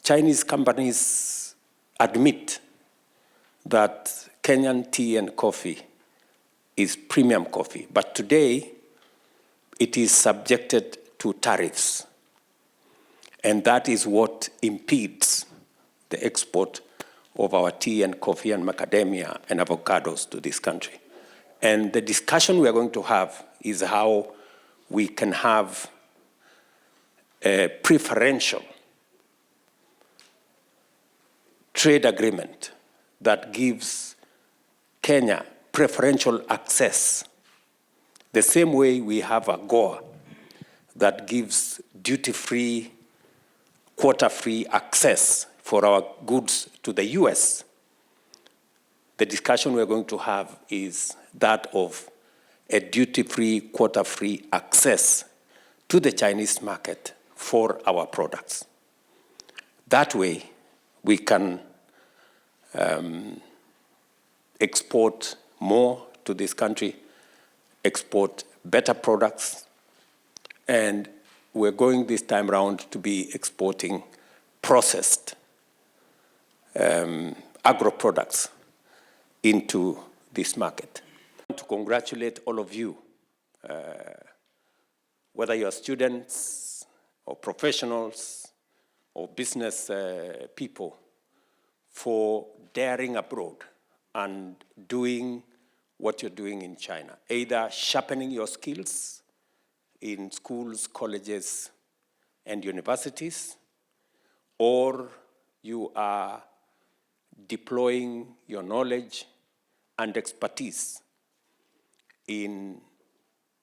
Chinese companies admit that Kenyan tea and coffee is premium coffee, but today it is subjected to tariffs. And that is what impedes the export of our tea and coffee and macadamia and avocados to this country. And the discussion we are going to have is how we can have a preferential trade agreement that gives Kenya preferential access, the same way we have a AGOA that gives duty-free, quota-free access for our goods to the US. The discussion we're going to have is that of a duty-free, quota-free access to the Chinese market for our products. That way, we can export more to this country, export better products, and we're going this time around to be exporting processed agro-products into this market. I want to congratulate all of you, whether you're students or professionals or business people, for daring abroad and doing what you're doing in China, either sharpening your skills in schools, colleges, and universities, or you are deploying your knowledge and expertise in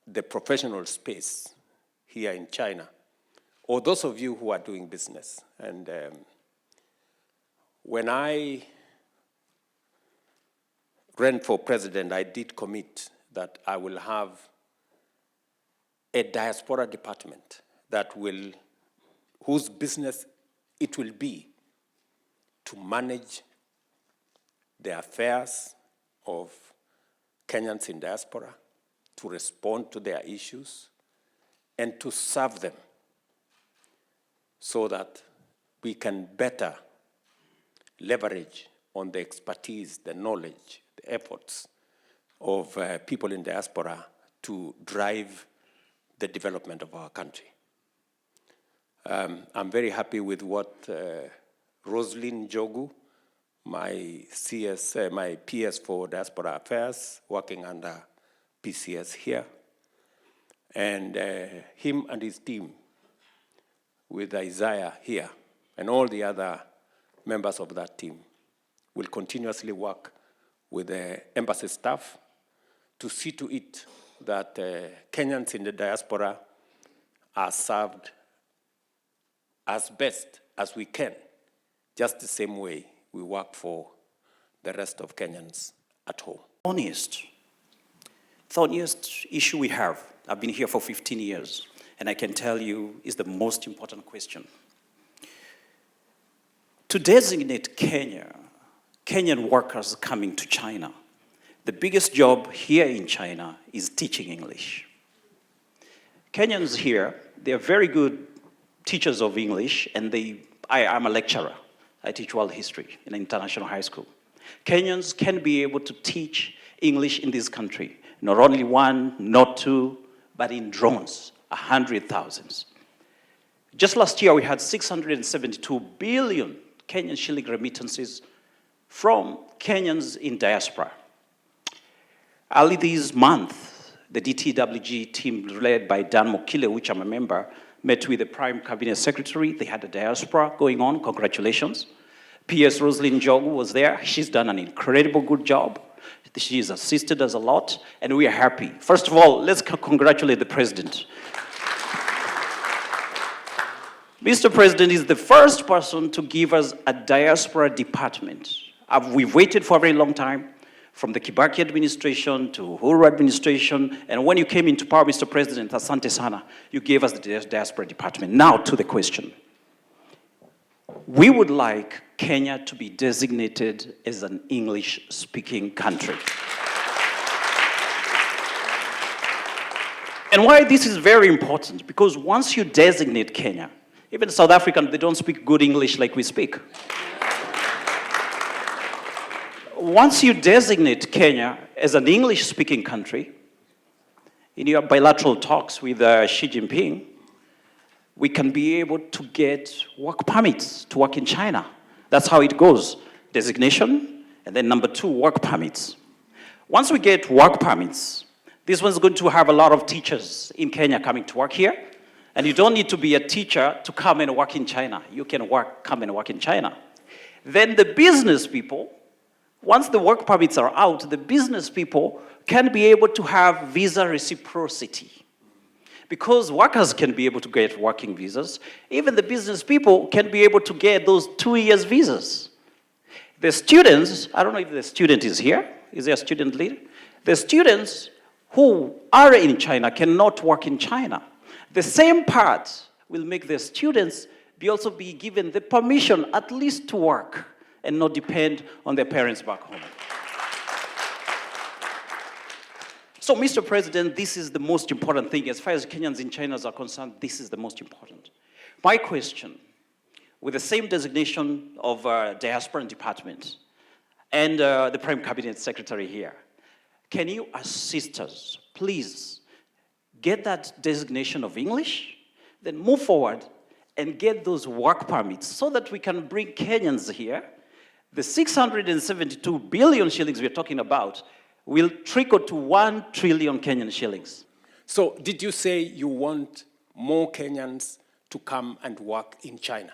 the professional space here in China, or those of you who are doing business. And when I ran for president, I did commit that I will have a diaspora department that will, whose business it will be to manage the affairs of Kenyans in diaspora, to respond to their issues, and to serve them so that we can better leverage on the expertise, the knowledge, the efforts of people in diaspora to drive the development of our country. I'm very happy with what Roslyn Jogu, my PS for Diaspora Affairs, working under PCS here, and him and his team with Isaiah here, and all the other members of that team will continuously work with the embassy staff to see to it that Kenyans in the diaspora are served as best as we can, just the same way we work for the rest of Kenyans at home. The honest issue we have, I've been here for 15 years, and I can tell you is the most important question. To designate Kenyan workers coming to China, the biggest job here in China is teaching English. Kenyans here, they're very good teachers of English, and I'm a lecturer. I teach world history in an international high school. Kenyans can be able to teach English in this country, not only one, not two, but in drones, 100,000. Just last year, we had 672 billion Kenyan shilling remittances from Kenyans in diaspora. Early this month, the DTWG team led by Dan Mokile, which I'm a member, met with the Prime Cabinet Secretary. They had a diaspora going on. Congratulations. PS Roslyn Jogu was there. She's done an incredible good job. She's assisted us a lot, and we are happy. First of all, let's congratulate the President. Mr. President is the first person to give us a diaspora department. We've waited for a very long time, from the Kibaki administration to Uhuru administration, and when you came into power, Mr. President, asante sana, you gave us the diaspora department. Now to the question. We would like Kenya to be designated as an English-speaking country. And why this is very important, because once you designate Kenya, Even South Africans, they don't speak good English like we speak. Once you designate Kenya as an English-speaking country, in your bilateral talks with Xi Jinping, we can be able to get work permits to work in China. That's how it goes. Designation, and then number 2, work permits. Once we get work permits, this one's going to have a lot of teachers in Kenya coming to work here, and you don't need to be a teacher to come and work in China. You can come and work in China. Then the business people, once the work permits are out, the business people can be able to have visa reciprocity. Because workers can be able to get working visas, even the business people can be able to get those 2 years visas. The students, I don't know if the student is here. Is there a student leader? The students who are in China cannot work in China. The same part will make the students also be given the permission at least to work and not depend on their parents back home. So, Mr. President, this is the most important thing. As far as Kenyans in China are concerned, this is the most important. My question, with the same designation of Diaspora Department and the Prime Cabinet Secretary here, can you assist us, please, get that designation of English, then move forward and get those work permits so that we can bring Kenyans here. The 672 billion shillings we're talking about will trickle to 1 trillion Kenyan shillings. So did you say you want more Kenyans to come and work in China?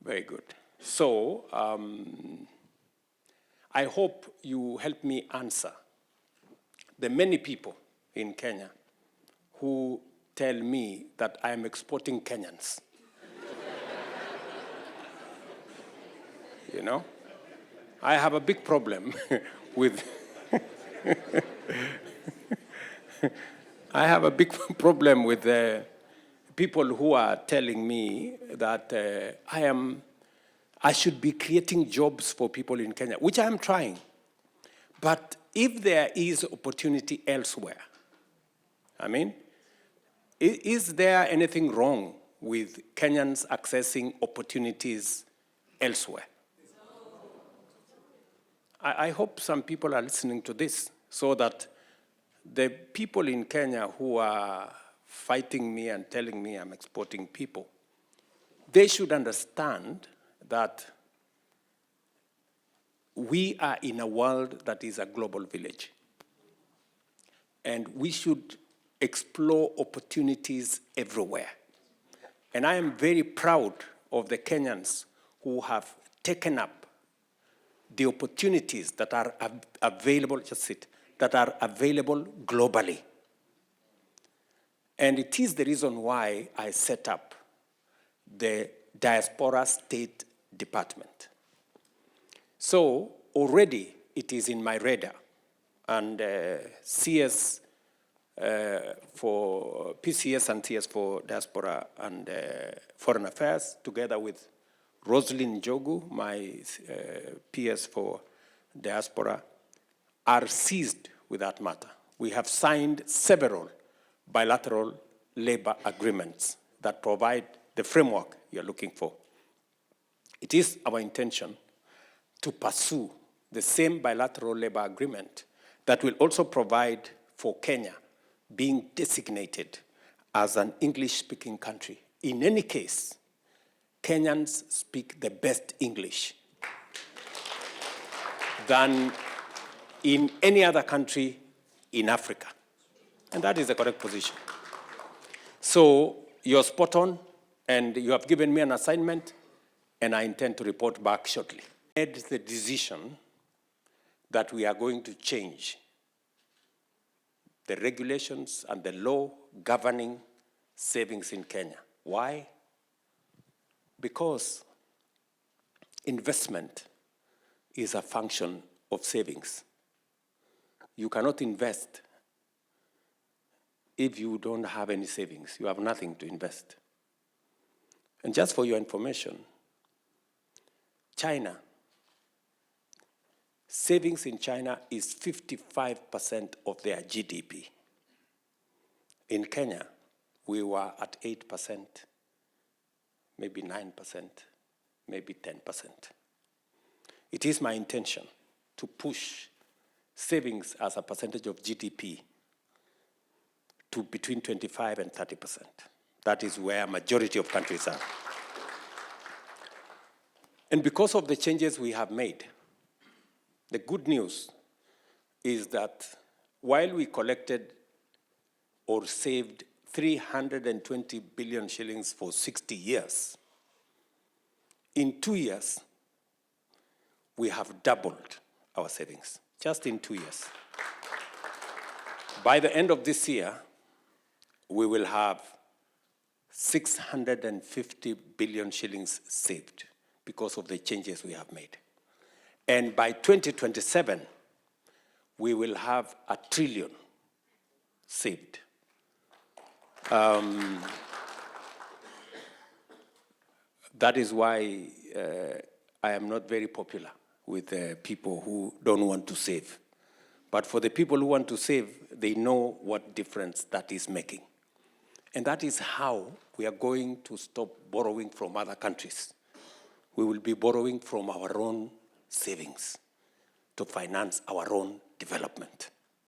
Very good. So I hope you help me answer the many people in Kenya who tell me that I am exporting Kenyans. You know? I have a big problem with I have a big problem with people who are telling me that I should be creating jobs for people in Kenya, which I am trying. But if there is opportunity elsewhere, I mean, is there anything wrong with Kenyans accessing opportunities elsewhere? I hope some people are listening to this so that the people in Kenya who are fighting me and telling me I'm exporting people, they should understand that we are in a world that is a global village. And we should explore opportunities everywhere. And I am very proud of the Kenyans who have taken up the opportunities that are available, that are available globally. And it is the reason why I set up the Diaspora State Department. So already it is in my radar, and CS for PCS and CS for Diaspora and Foreign Affairs, together with Roslyn Jogu, my PS for Diaspora, are seized with that matter. We have signed several bilateral labor agreements that provide the framework you're looking for. It is our intention to pursue the same bilateral labor agreement that will also provide for Kenya being designated as an English-speaking country. In any case, Kenyans speak the best English than in any other country in Africa. And that is the correct position. So you're spot on, and you have given me an assignment, and I intend to report back shortly. I made the decision that we are going to change the regulations and the law governing savings in Kenya. Why? Because investment is a function of savings. You cannot invest if you don't have any savings. You have nothing to invest. And just for your information, China, savings in China is 55% of their GDP. In Kenya, we were at 8%, maybe 9%, maybe 10%. It is my intention to push savings as a percentage of GDP to between 25 and 30%. That is where majority of countries are. And because of the changes we have made, the good news is that while we collected or saved 320 billion shillings for 60 years, in 2 years, we have doubled our savings, just in 2 years. By the end of this year, we will have 650 billion shillings saved because of the changes we have made. And by 2027, we will have 1 trillion saved. That is why I am not very popular with people who don't want to save. But for the people who want to save, they know what difference that is making. And that is how we are going to stop borrowing from other countries. We will be borrowing from our own savings to finance our own development.